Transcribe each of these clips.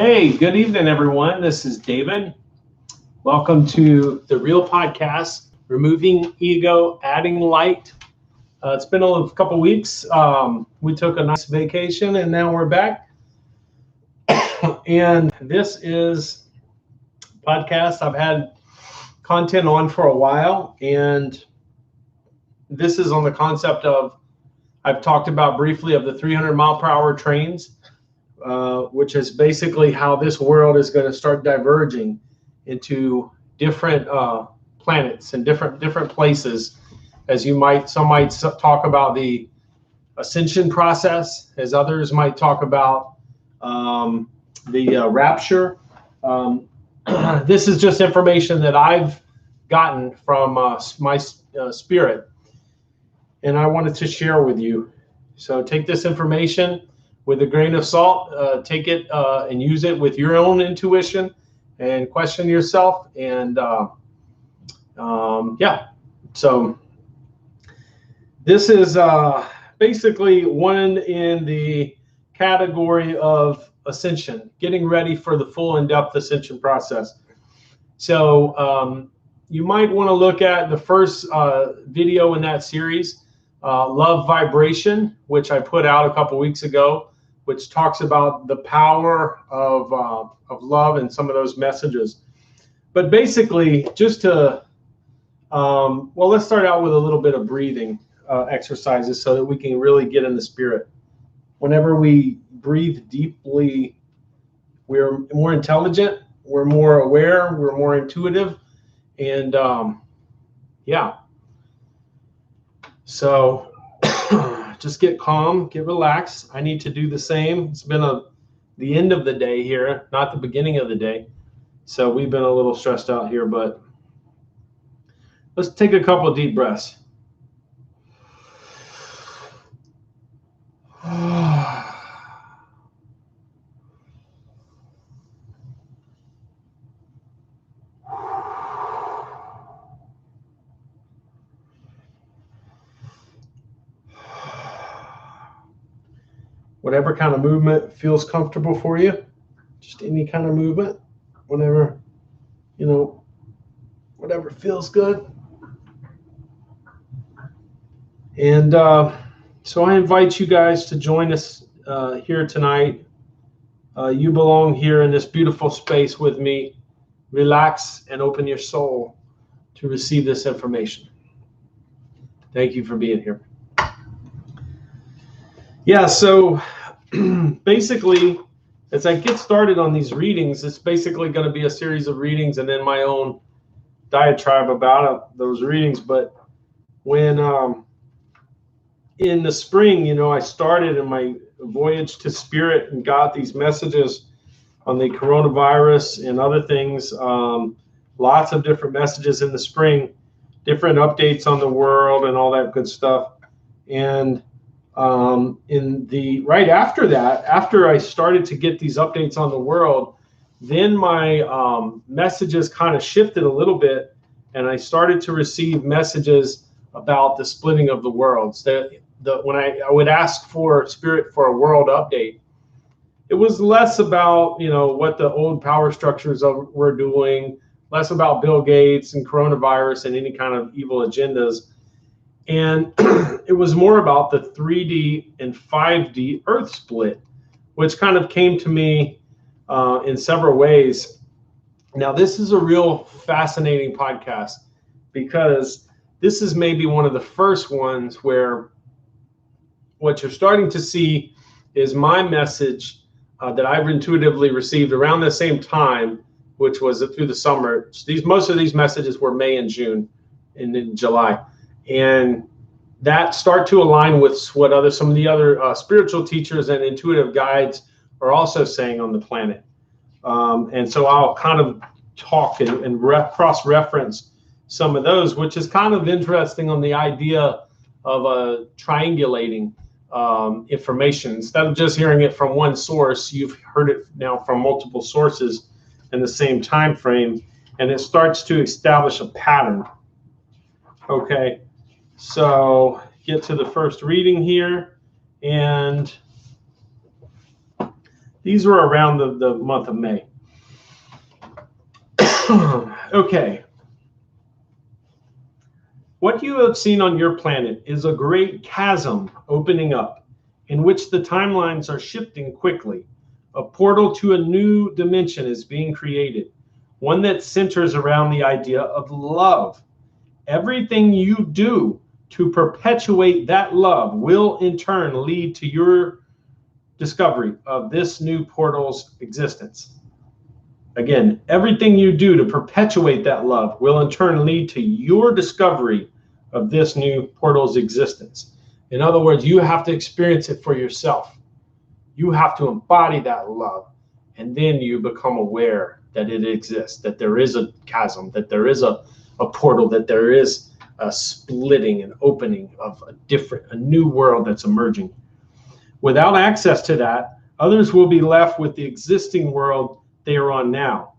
Hey, good evening, everyone. This is David. Welcome to the R.e.a.l podcast, Removing Ego, Adding Light. It's been a couple weeks. We took a nice vacation and now we're back. And this is a podcast I've had content on for a while. And this is on the concept of, I've talked about briefly of the 300 mile per hour trains. Which is basically how this world is going to start diverging into different planets and different places. As some might talk about the ascension process, as others might talk about the rapture. This is just information that I've gotten from my spirit, and I wanted to share with you. So take this information with a grain of salt, take it and use it with your own intuition and question yourself. And yeah, so this is basically one in the category of ascension, getting ready for the full in-depth ascension process. So you might want to look at the first video in that series, Love Vibration, which I put out a couple weeks ago, which talks about the power of love and some of those messages. But basically, just to, well, let's start out with a little bit of breathing exercises so that we can really get in the spirit. Whenever we breathe deeply, we're more intelligent, we're more aware, we're more intuitive, and yeah. So just get calm, get relaxed. I need to do the same. It's been the end of the day here, not the beginning of the day. So we've been a little stressed out here, but let's take a couple of deep breaths. Whatever kind of movement feels comfortable for you, just any kind of movement, whenever, whatever feels good. And so I invite you guys to join us here tonight. You belong here in this beautiful space with me. Relax and open your soul to receive this information. Thank you for being here. Yeah, so basically, as I get started on these readings, it's basically going to be a series of readings and then my own diatribe about those readings. But when in the spring, I started in my voyage to spirit and got these messages on the coronavirus and other things, lots of different messages in the spring, different updates on the world and all that good stuff. And right after that, after I started to get these updates on the world, then my messages kind of shifted a little bit, and I started to receive messages about the splitting of the worlds. When I would ask for spirit for a world update, it was less about what the old power structures were doing, less about Bill Gates and coronavirus and any kind of evil agendas. And it was more about the 3D and 5D Earth split, which kind of came to me in several ways. Now, this is a real fascinating podcast because this is maybe one of the first ones where what you're starting to see is my message that I've intuitively received around the same time, which was through the summer. Most of these messages were May and June and in July. And that start to align with what some of the other spiritual teachers and intuitive guides are also saying on the planet. And so I'll kind of talk and cross-reference some of those, which is kind of interesting on the idea of triangulating information. Instead of just hearing it from one source, you've heard it now from multiple sources in the same time frame, and it starts to establish a pattern. Okay, so get to the first reading here, and These were around the month of May. Okay. What you have seen on your planet is a great chasm opening up in which the timelines are shifting quickly. A portal to a new dimension is being created, one that centers around the idea of love. Everything you do to perpetuate that love will in turn lead to your discovery of this new portal's existence. Again, everything you do to perpetuate that love will in turn lead to your discovery of this new portal's existence. In other words, you have to experience it for yourself. You have to embody that love, and then you become aware that it exists, that there is a chasm, that there is a portal, that there is a splitting and opening of a new world that's emerging. Without access to that, others will be left with the existing world they are on now.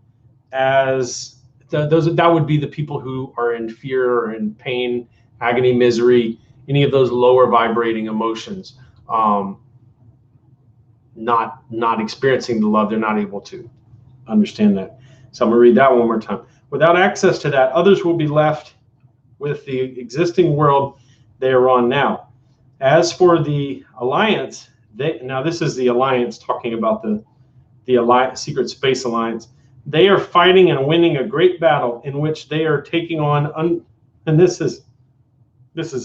As that would be the people who are in fear or in pain, agony, misery, any of those lower vibrating emotions, not experiencing the love. They're not able to understand that. So I'm going to read that one more time. Without access to that, others will be left with the existing world they are on now. As for the Alliance, now this is the Alliance talking about the Alliance, Secret Space Alliance. They are fighting and winning a great battle in which they are taking on, and this is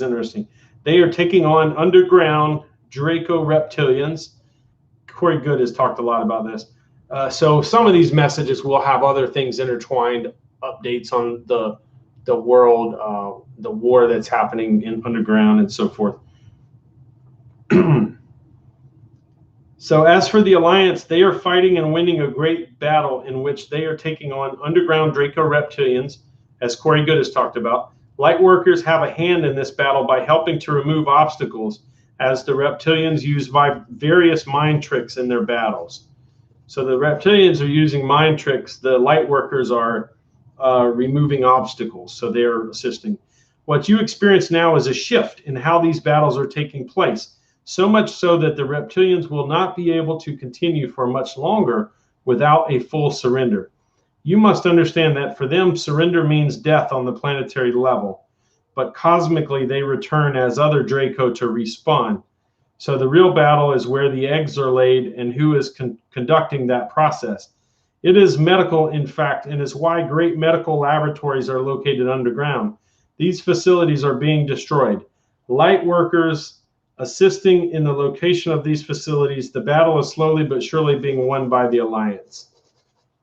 interesting. They are taking on underground Draco reptilians. Corey Good has talked a lot about this. So some of these messages will have other things intertwined, updates on the world, the war that's happening in underground and so forth. So as for the Alliance, they are fighting and winning a great battle in which they are taking on underground Draco reptilians, as Corey Good has talked about. Lightworkers have a hand in this battle by helping to remove obstacles, as the reptilians use various mind tricks in their battles. So the reptilians are using mind tricks. The lightworkers are removing obstacles, so they're assisting. What you experience now is a shift in how these battles are taking place. So much so that the reptilians will not be able to continue for much longer without a full surrender. You must understand that for them, surrender means death on the planetary level, but cosmically they return as other Draco to respawn. So the real battle is where the eggs are laid and who is conducting that process. It is medical, in fact, and is why great medical laboratories are located underground. These facilities are being destroyed. Light workers assisting in the location of these facilities. The battle is slowly but surely being won by the Alliance.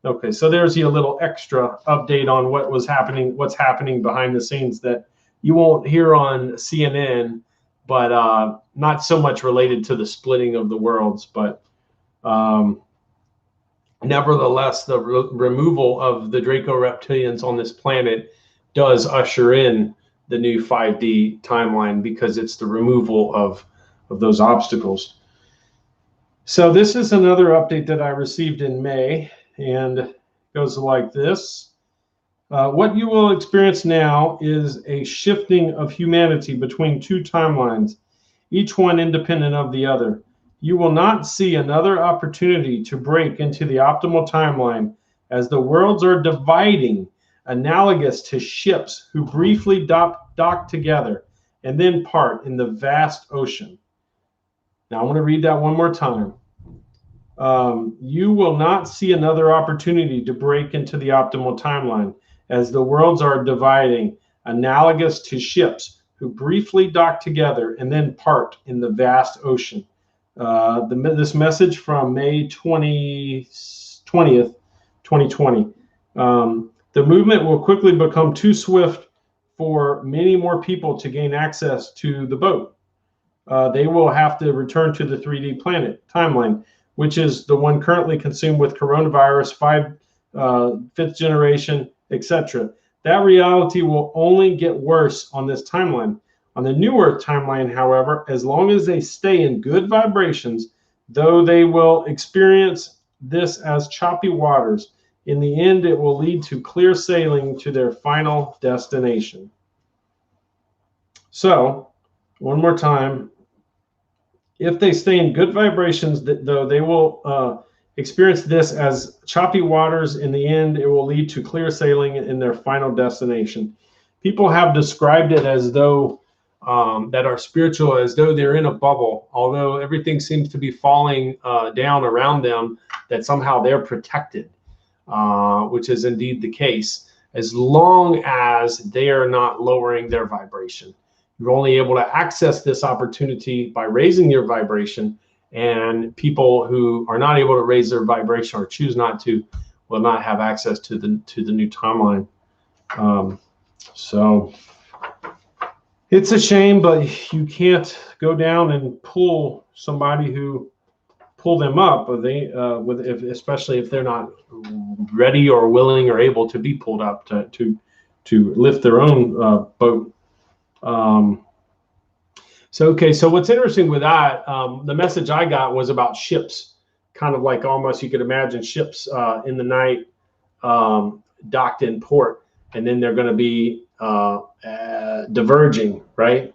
Okay, so there's a little extra update on what's happening behind the scenes that you won't hear on CNN, but not so much related to the splitting of the worlds. But nevertheless, the removal of the Draco reptilians on this planet does usher in the new 5D timeline, because it's the removal of those obstacles. So this is another update that I received in May, and it goes like this. What you will experience now is a shifting of humanity between two timelines, each one independent of the other. You will not see another opportunity to break into the optimal timeline, as the worlds are dividing, analogous to ships who briefly dock together and then part in the vast ocean. Now I want to read that one more time. You will not see another opportunity to break into the optimal timeline, as the worlds are dividing, analogous to ships who briefly dock together and then part in the vast ocean. This message from May 20th, 2020. The movement will quickly become too swift for many more people to gain access to the boat. They will have to return to the 3D planet timeline, which is the one currently consumed with coronavirus, 5th generation, etc. That reality will only get worse on this timeline. On the New Earth timeline, however, as long as they stay in good vibrations, though they will experience this as choppy waters, in the end, it will lead to clear sailing to their final destination. So, one more time, if they stay in good vibrations, though they will experience this as choppy waters. In the end, it will lead to clear sailing in their final destination. People have described it as though that are spiritual, as though they're in a bubble, although everything seems to be falling down around them, that somehow they're protected, which is indeed the case, as long as they are not lowering their vibration. You're only able to access this opportunity by raising your vibration, and people who are not able to raise their vibration or choose not to will not have access to the new timeline. So it's a shame, but you can't go down and pull somebody who pull them up, or especially if they're not ready or willing or able to be pulled up to lift their own boat. So what's interesting with that, the message I got was about ships, kind of like almost you could imagine ships in the night docked in port, and then they're going to be diverging, right?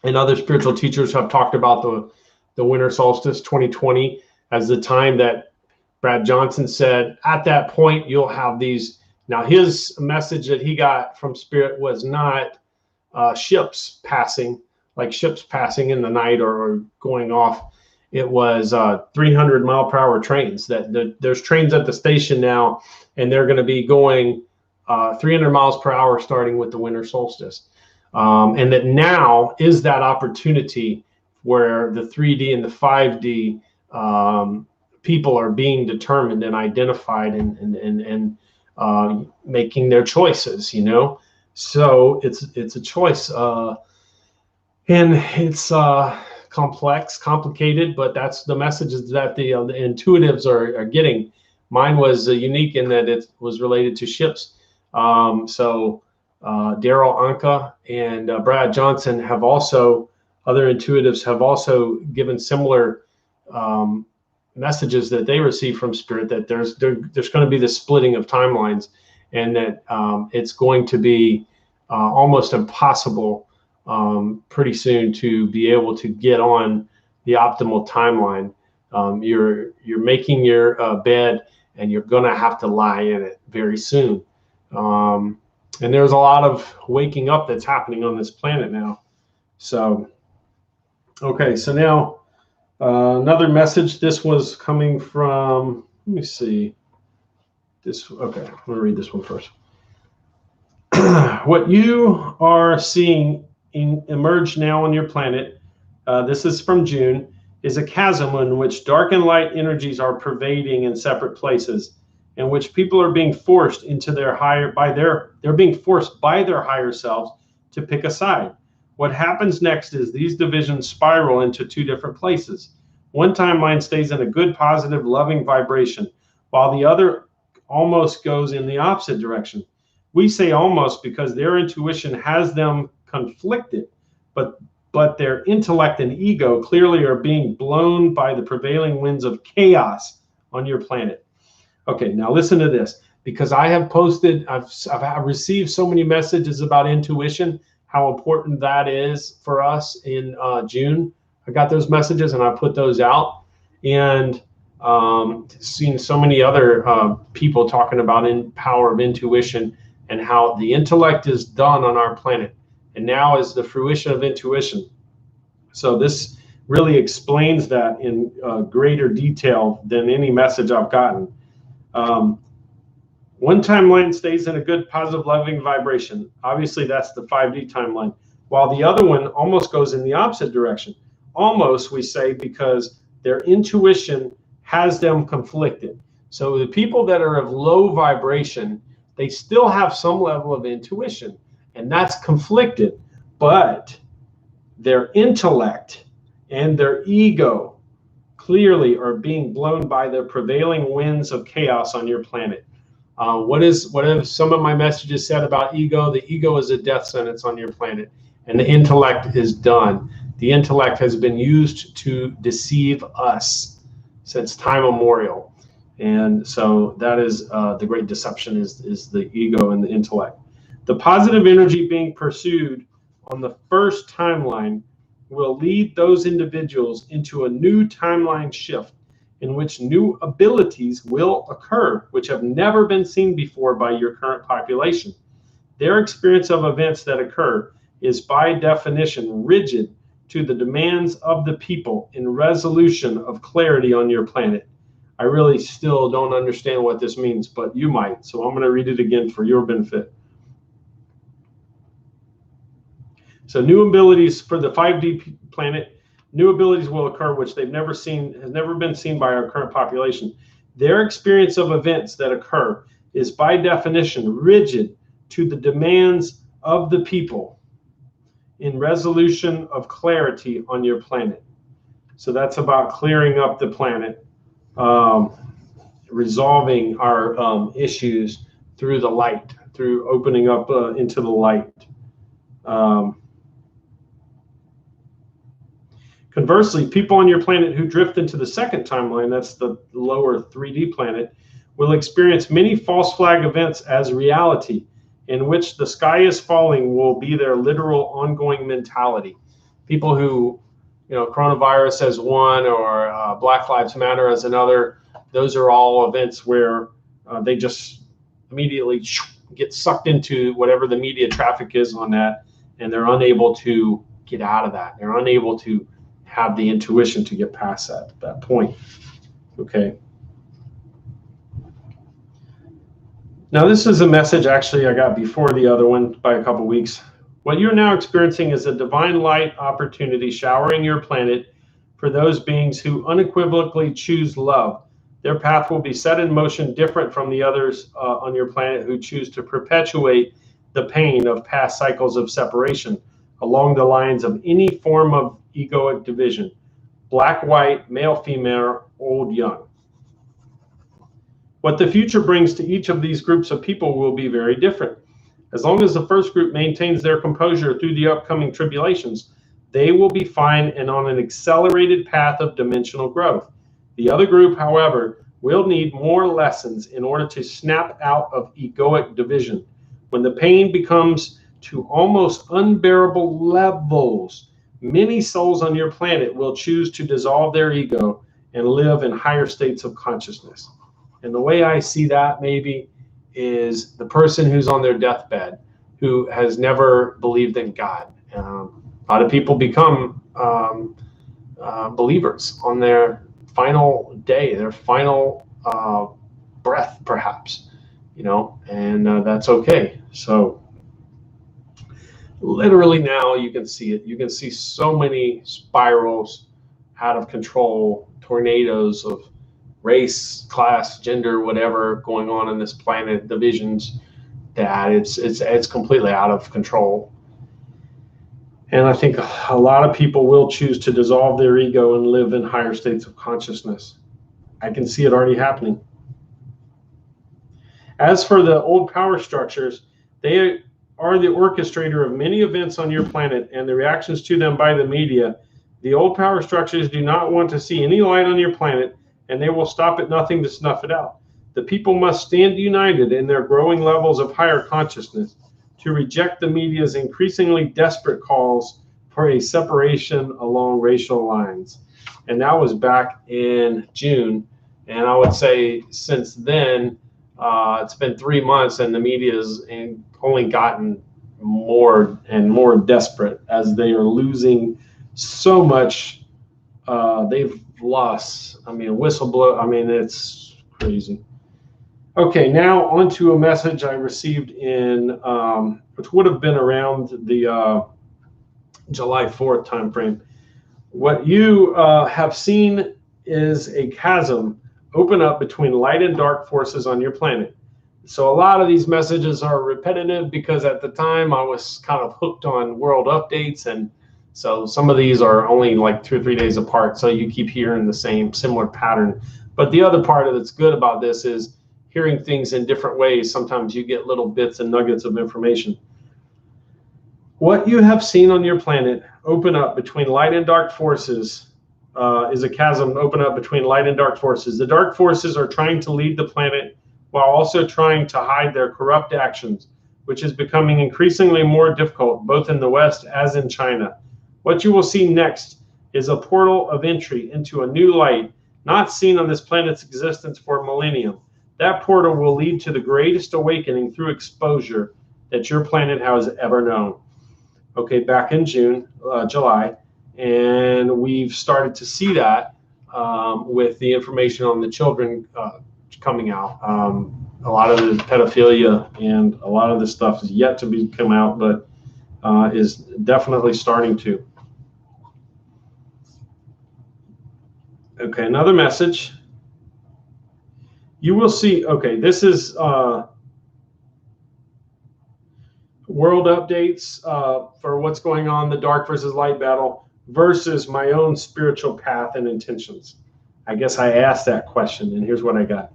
And other spiritual teachers have talked about the winter solstice 2020 as the time that Brad Johnson said, at that point, you'll have these. Now, his message that he got from Spirit was not ships passing, like ships passing in the night or going off. It was 300-mile-per-hour trains. There's trains at the station now, and they're going to be going 300 miles per hour starting with the winter solstice. And that now is that opportunity where the 3D and the 5D people are being determined and identified and making their choices, you know. So it's a choice, and it's complex, complicated, but that's the messages that the intuitives are getting. Mine was unique in that it was related to ships. So Daryl Anka and Brad Johnson have also, other intuitives have also given similar messages that they receive from Spirit, that there's going to be this splitting of timelines, and that it's going to be almost impossible pretty soon to be able to get on the optimal timeline. You're making your bed, and you're going to have to lie in it very soon. And there's a lot of waking up that's happening on this planet now. So, okay, so now another message. This was coming from, let me see. Okay, I'm going to read this one first. What you are seeing emerge now on your planet, this is from June, is a chasm in which dark and light energies are pervading in separate places, in which people are being forced into they're being forced by their higher selves to pick a side. What happens next is these divisions spiral into two different places. One timeline stays in a good, positive, loving vibration, while the other almost goes in the opposite direction. We say almost because their intuition has them conflicted, but their intellect and ego clearly are being blown by the prevailing winds of chaos on your planet. Okay, now listen to this, because I have posted, I've received so many messages about intuition, how important that is for us in June. I got those messages and I put those out, and seen so many other people talking about power of intuition and how the intellect is done on our planet, and now is the fruition of intuition. So this really explains that in greater detail than any message I've gotten. One timeline stays in a good, positive, loving vibration. Obviously, that's the 5D timeline, while the other one almost goes in the opposite direction. Almost, we say, because their intuition has them conflicted. So the people that are of low vibration, they still have some level of intuition, and that's conflicted, but their intellect and their ego clearly are being blown by the prevailing winds of chaos on your planet. What have some of my messages said about ego? The ego is a death sentence on your planet, and the intellect is done. The intellect has been used to deceive us since time immemorial. And so that is the great deception, is the ego and the intellect. The positive energy being pursued on the first timeline will lead those individuals into a new timeline shift in which new abilities will occur, which have never been seen before by your current population. Their experience of events that occur is by definition rigid to the demands of the people in resolution of clarity on your planet. I really still don't understand what this means, but you might, so I'm going to read it again for your benefit. So new abilities for the 5D planet, new abilities will occur which they've never seen, has never been seen by our current population. Their experience of events that occur is by definition rigid to the demands of the people in resolution of clarity on your planet. So that's about clearing up the planet, resolving our issues through the light, through opening up into the light. Conversely, people on your planet who drift into the second timeline, that's the lower 3D planet, will experience many false flag events as reality, in which the sky is falling will be their literal ongoing mentality. People who, coronavirus as one, or Black Lives Matter as another, those are all events where they just immediately get sucked into whatever the media traffic is on that, and they're unable to get out of that. They're unable to have the intuition to get past that point. Okay. Now, this is a message actually I got before the other one by a couple weeks. What you're now experiencing is a divine light opportunity showering your planet for those beings who unequivocally choose love. Their path will be set in motion different from the others on your planet who choose to perpetuate the pain of past cycles of separation along the lines of any form of egoic division: black, white, male, female, old, young. What the future brings to each of these groups of people will be very different. As long as the first group maintains their composure through the upcoming tribulations, they will be fine and on an accelerated path of dimensional growth. The other group, however, will need more lessons in order to snap out of egoic division. When the pain becomes to almost unbearable levels, many souls on your planet will choose to dissolve their ego and live in higher states of consciousness. And the way I see that maybe is the person who's on their deathbed, who has never believed in God. A lot of people become believers on their final day, their final breath, perhaps, and that's okay. So literally now you can see it. You can see so many spirals out of control, tornadoes of race, class, gender, whatever going on in this planet, divisions, that it's completely out of control. And I think a lot of people will choose to dissolve their ego and live in higher states of consciousness. I can see it already happening. As for the old power structures, they are the orchestrator of many events on your planet and the reactions to them by the media. The old power structures do not want to see any light on your planet, and they will stop at nothing to snuff it out. The people must stand united in their growing levels of higher consciousness to reject the media's increasingly desperate calls for a separation along racial lines. And that was back in June. And I would say since then, it's been 3 months, and the media has only gotten more and more desperate as they are losing so much. They've lost, whistleblower, it's crazy. Okay, now onto a message I received in, which would have been around the July 4th timeframe. What you have seen is a chasm open up between light and dark forces on your planet. So a lot of these messages are repetitive because at the time I was kind of hooked on world updates, and so some of these are only like 2 or 3 days apart, so you keep hearing the same similar pattern. But the other part that's good about this is hearing things in different ways. Sometimes you get little bits and nuggets of information. What you have seen on your planet open up between light and dark forces is a chasm open up between light and dark forces. The dark forces are trying to lead the planet while also trying to hide their corrupt actions, which is becoming increasingly more difficult both in the West as in China. What you will see next is a portal of entry into a new light not seen on this planet's existence for a millennium. That portal will lead to the greatest awakening through exposure that your planet has ever known. Okay, back in July, and we've started to see that with the information on the children coming out. A lot of the pedophilia and a lot of the stuff is yet to come out, but is definitely starting to. Okay, another message. You will see, okay, this is world updates for what's going on, the dark versus light battle versus my own spiritual path and intentions. I guess I asked that question, and here's what I got.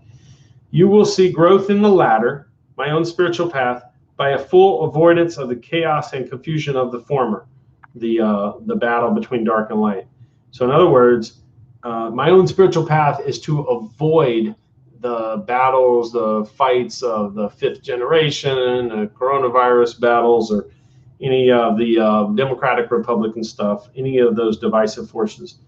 You will see growth in the latter, my own spiritual path, by a full avoidance of the chaos and confusion of the former, the battle between dark and light. So in other words, my own spiritual path is to avoid the battles, the fights of the fifth generation, the coronavirus battles, or any of the Democratic Republican stuff, any of those divisive forces.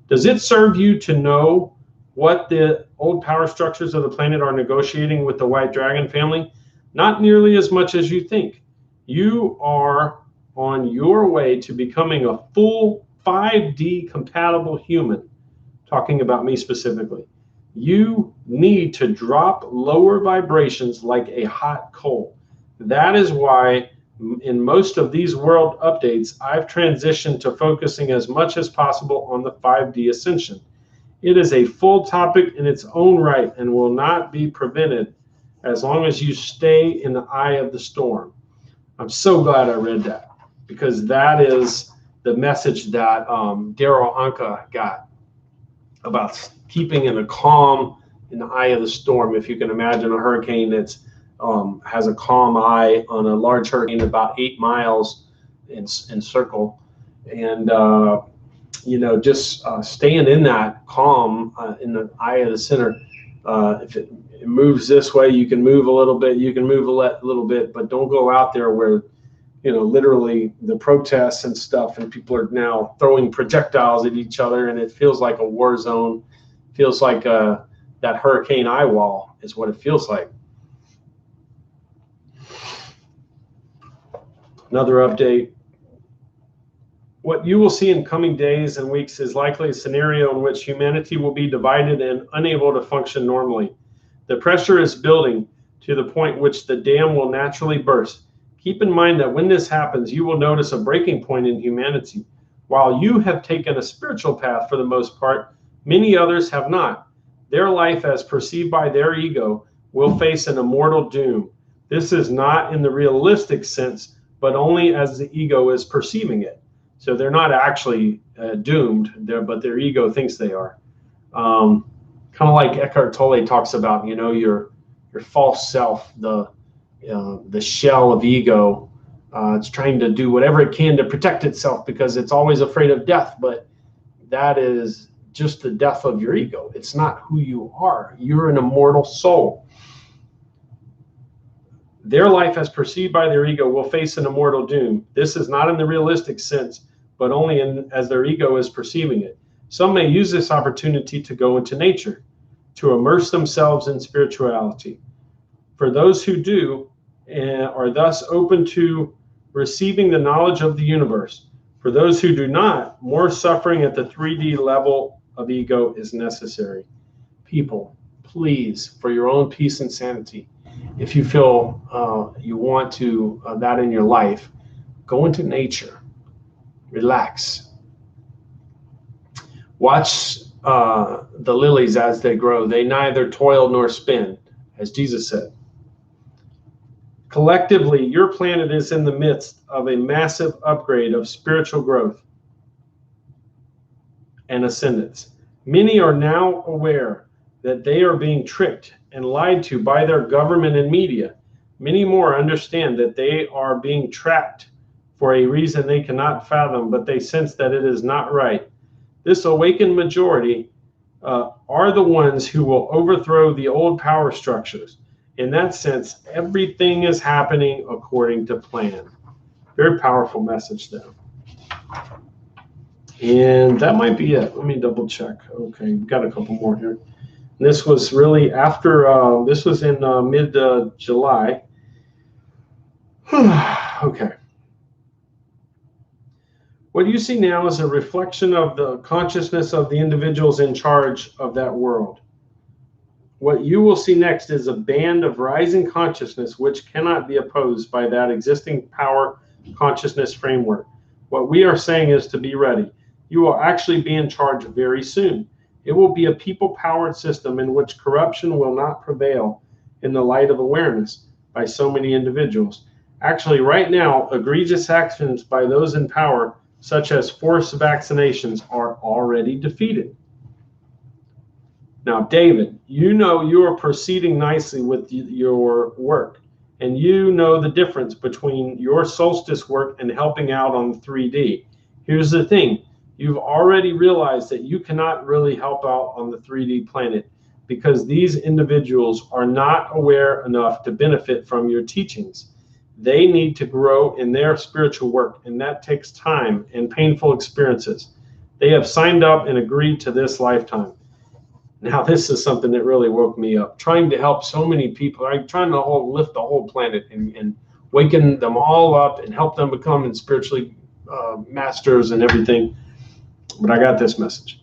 Does it serve you to know what the old power structures of the planet are negotiating with the White Dragon family? Not nearly as much as you think. You are on your way to becoming a full 5D compatible human, talking about me specifically. You need to drop lower vibrations like a hot coal. That is why in most of these world updates, I've transitioned to focusing as much as possible on the 5D ascension. It is a full topic in its own right and will not be prevented as long as you stay in the eye of the storm. I'm so glad I read that, because that is the message that Daryl Anka got about keeping in a calm in the eye of the storm. If you can imagine a hurricane that's has a calm eye on a large hurricane about 8 miles in circle, and just staying in that calm in the eye of the center. If it moves this way, you can move a little bit, you can move a little bit, but don't go out there where, literally the protests and stuff, and people are now throwing projectiles at each other, and it feels like a war zone. Feels like that hurricane eye wall is what it feels like. Another update. What you will see in coming days and weeks is likely a scenario in which humanity will be divided and unable to function normally. The pressure is building to the point which the dam will naturally burst. Keep in mind that when this happens, you will notice a breaking point in humanity. While you have taken a spiritual path for the most part, many others have not. Their life, as perceived by their ego, will face an immortal doom. This is not in the realistic sense, but only as the ego is perceiving it. So they're not actually doomed, but their ego thinks they are. Kind of like Eckhart Tolle talks about, your false self, the shell of ego. It's trying to do whatever it can to protect itself because it's always afraid of death, but that is just the death of your ego. It's not who you are. You're an immortal soul. Their life as perceived by their ego will face an immortal doom. This is not in the realistic sense, but only as their ego is perceiving it. Some may use this opportunity to go into nature, to immerse themselves in spirituality. For those who do, are thus open to receiving the knowledge of the universe. For those who do not, more suffering at the 3D level of ego is necessary. People, please, for your own peace and sanity, if you feel you want to that in your life, go into nature, relax. Watch the lilies as they grow. They neither toil nor spin, as Jesus said. Collectively, your planet is in the midst of a massive upgrade of spiritual growth and ascendance. Many are now aware that they are being tricked and lied to by their government and media. Many more understand that they are being trapped for a reason they cannot fathom, but they sense that it is not right. This awakened majority are the ones who will overthrow the old power structures. In that sense, everything is happening according to plan. Very powerful message there. And that might be it. Let me double check. Okay, we've got a couple more here. This was really after, this was in mid-July. Okay. What you see now is a reflection of the consciousness of the individuals in charge of that world. What you will see next is a band of rising consciousness which cannot be opposed by that existing power consciousness framework. What we are saying is to be ready. You will actually be in charge very soon. It will be a people-powered system in which corruption will not prevail in the light of awareness by so many individuals. Actually, right now, egregious actions by those in power, such as forced vaccinations, are already defeated. Now, David, you know you are proceeding nicely with your work, and you know the difference between your solstice work and helping out on 3D. Here's the thing. You've already realized that you cannot really help out on the 3D planet because these individuals are not aware enough to benefit from your teachings. They need to grow in their spiritual work, and that takes time and painful experiences. They have signed up and agreed to this lifetime. Now, this is something that really woke me up. Trying to help so many people, trying to lift the whole planet and waking them all up and help them become spiritually masters and everything. But I got this message.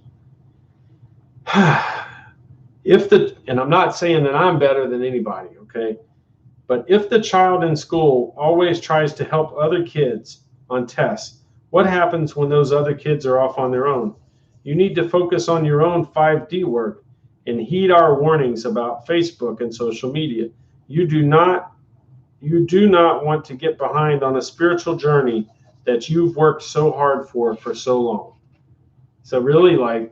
And I'm not saying that I'm better than anybody, okay? But if the child in school always tries to help other kids on tests, what happens when those other kids are off on their own? You need to focus on your own 5D work and heed our warnings about Facebook and social media. You do not want to get behind on a spiritual journey that you've worked so hard for so long. So really,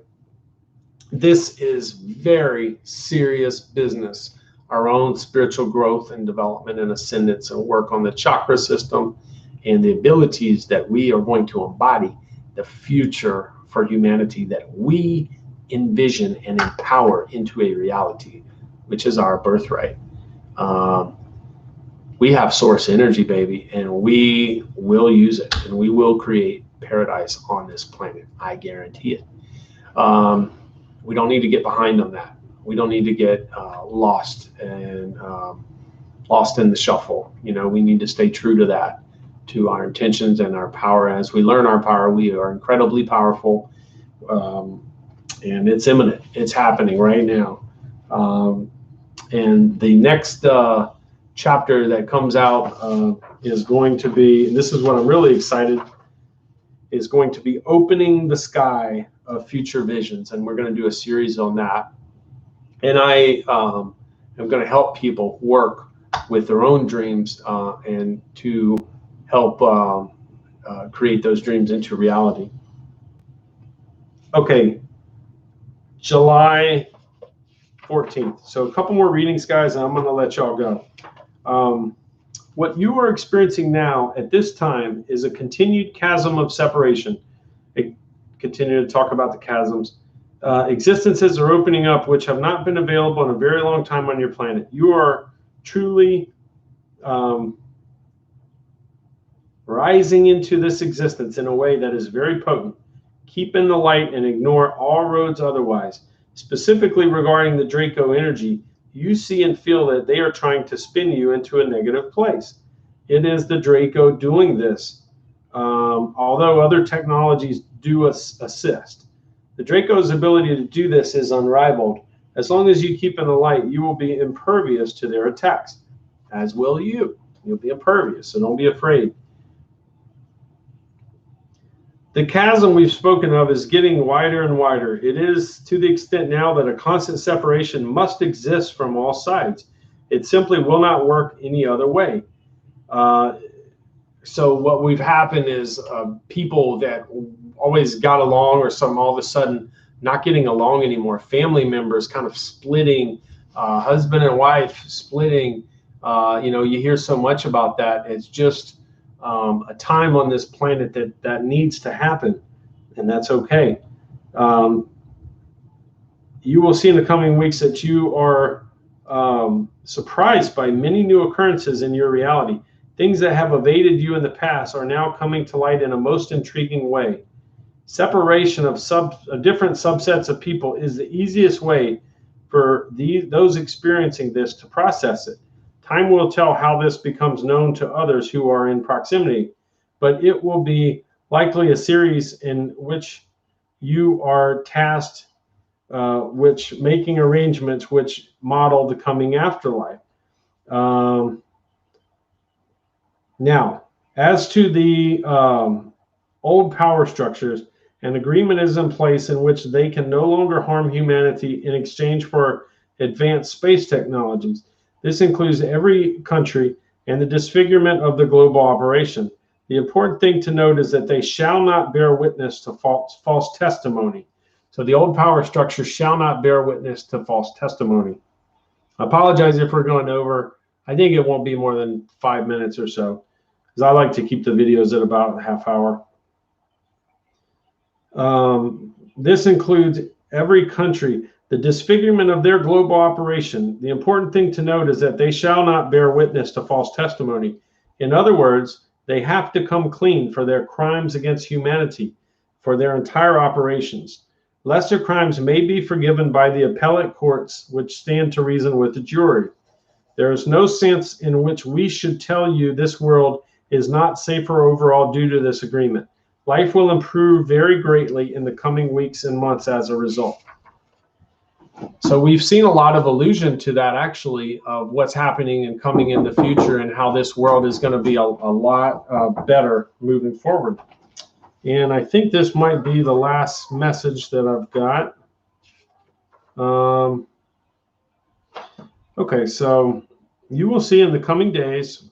this is very serious business. Our own spiritual growth and development and ascendance and work on the chakra system and the abilities that we are going to embody the future for humanity that we envision and empower into a reality, which is our birthright. We have source energy, baby, and we will use it, and we will create paradise on this planet. I guarantee it. We don't need to get behind on that. We don't need to get lost in the shuffle. We need to stay true to that, to our intentions and our power. As we learn our power, we are incredibly powerful. And it's imminent. It's happening right now. And the next chapter that comes out is going to be, and this is what I'm really excited, is going to be opening the sky of future visions. And we're going to do a series on that. And I am going to help people work with their own dreams and to help create those dreams into reality. Okay. July 14th. So a couple more readings, guys, and I'm going to let y'all go. What you are experiencing now at this time is a continued chasm of separation. I continue to talk about the chasms. Existences are opening up which have not been available in a very long time on your planet. You are truly rising into this existence in a way that is very potent. Keep in the light and ignore all roads otherwise. Specifically regarding the Draco energy, you see and feel that they are trying to spin you into a negative place. It is the Draco doing this, although other technologies do assist. The Draco's ability to do this is unrivaled. As long as you keep in the light, you will be impervious to their attacks, as will you. You'll be impervious, so don't be afraid. The chasm we've spoken of is getting wider and wider. It is to the extent now that a constant separation must exist from all sides. It simply will not work any other way. So what we've happened is people that always got along or some all of a sudden not getting along anymore. Family members kind of splitting, husband and wife splitting. You hear so much about that. It's just a time on this planet that needs to happen, and that's okay. You will see in the coming weeks that you are surprised by many new occurrences in your reality. Things that have evaded you in the past are now coming to light in a most intriguing way. Separation of different subsets of people is the easiest way for those experiencing this to process it. Time will tell how this becomes known to others who are in proximity, but it will be likely a series in which you are tasked which making arrangements which model the coming afterlife. Now, as to the old power structures, an agreement is in place in which they can no longer harm humanity in exchange for advanced space technologies. This includes every country and the disfigurement of the global operation. The important thing to note is that they shall not bear witness to false testimony. So the old power structure shall not bear witness to false testimony. I apologize if we're going over. I think it won't be more than 5 minutes or so, because I like to keep the videos at about a half hour. This includes every country, the disfigurement of their global operation. The important thing to note is that they shall not bear witness to false testimony. In other words, they have to come clean for their crimes against humanity, for their entire operations. Lesser crimes may be forgiven by the appellate courts, which stand to reason with the jury. There is no sense in which we should tell you this world is not safer overall due to this agreement. Life will improve very greatly in the coming weeks and months as a result. So we've seen a lot of allusion to that, actually, of what's happening and coming in the future and how this world is going to be a lot better moving forward. And I think this might be the last message that I've got. Okay, so you will see in the coming days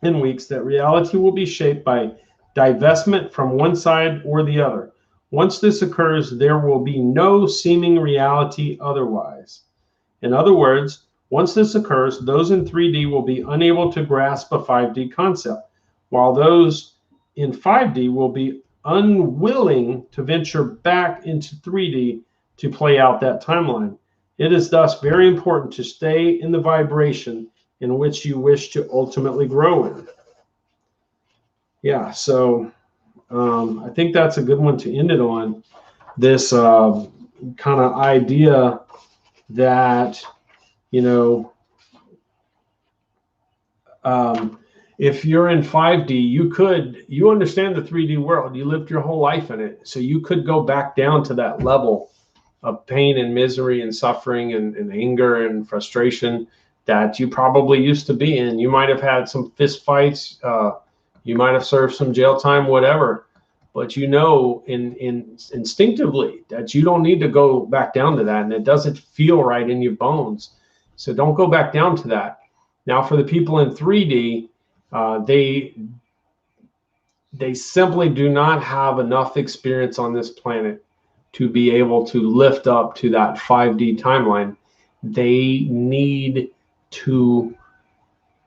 and weeks that reality will be shaped by divestment from one side or the other. Once this occurs, there will be no seeming reality otherwise. In other words, once this occurs, those in 3D will be unable to grasp a 5D concept, while those in 5D will be unwilling to venture back into 3D to play out that timeline. It is thus very important to stay in the vibration in which you wish to ultimately grow in. Yeah, so I think that's a good one to end it on. This kind of idea that, you know, if you're in 5D, you understand the 3D world. You lived your whole life in it. So you could go back down to that level of pain and misery and suffering and anger and frustration that you probably used to be in. You might have had some fist fights. You might have served some jail time, whatever. But you know instinctively that you don't need to go back down to that. And it doesn't feel right in your bones. So don't go back down to that. Now, for the people in 3D, they simply do not have enough experience on this planet to be able to lift up to that 5D timeline. They need to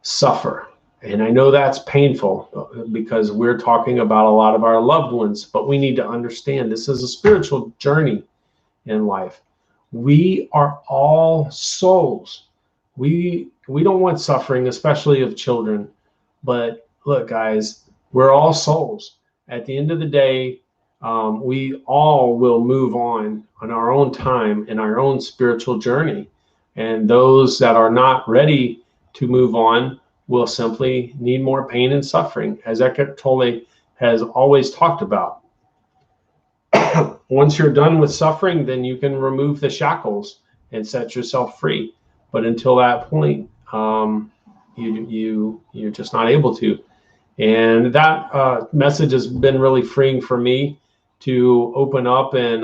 suffer. And I know that's painful because we're talking about a lot of our loved ones, but we need to understand this is a spiritual journey in life. We are all souls. We don't want suffering, especially of children. But look, guys, we're all souls. At the end of the day, we all will move on our own time in our own spiritual journey. And those that are not ready to move on will simply need more pain and suffering, as Eckhart Tolle has always talked about. Once you're done with suffering, then you can remove the shackles and set yourself free. But until that point, you're just not able to. And that message has been really freeing for me to open up and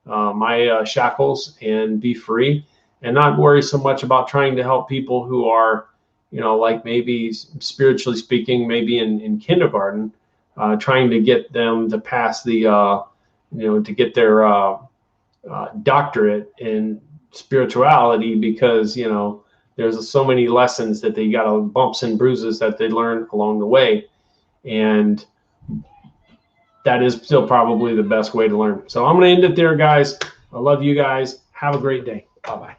my shackles and be free and not worry so much about trying to help people who are, you know, like maybe spiritually speaking, maybe in kindergarten, trying to get them to pass the, you know, to get their doctorate in spirituality, because, you know, there's so many lessons that they got, bumps and bruises that they learn along the way. And that is still probably the best way to learn. So I'm going to end it there, guys. I love you guys. Have a great day. Bye-bye.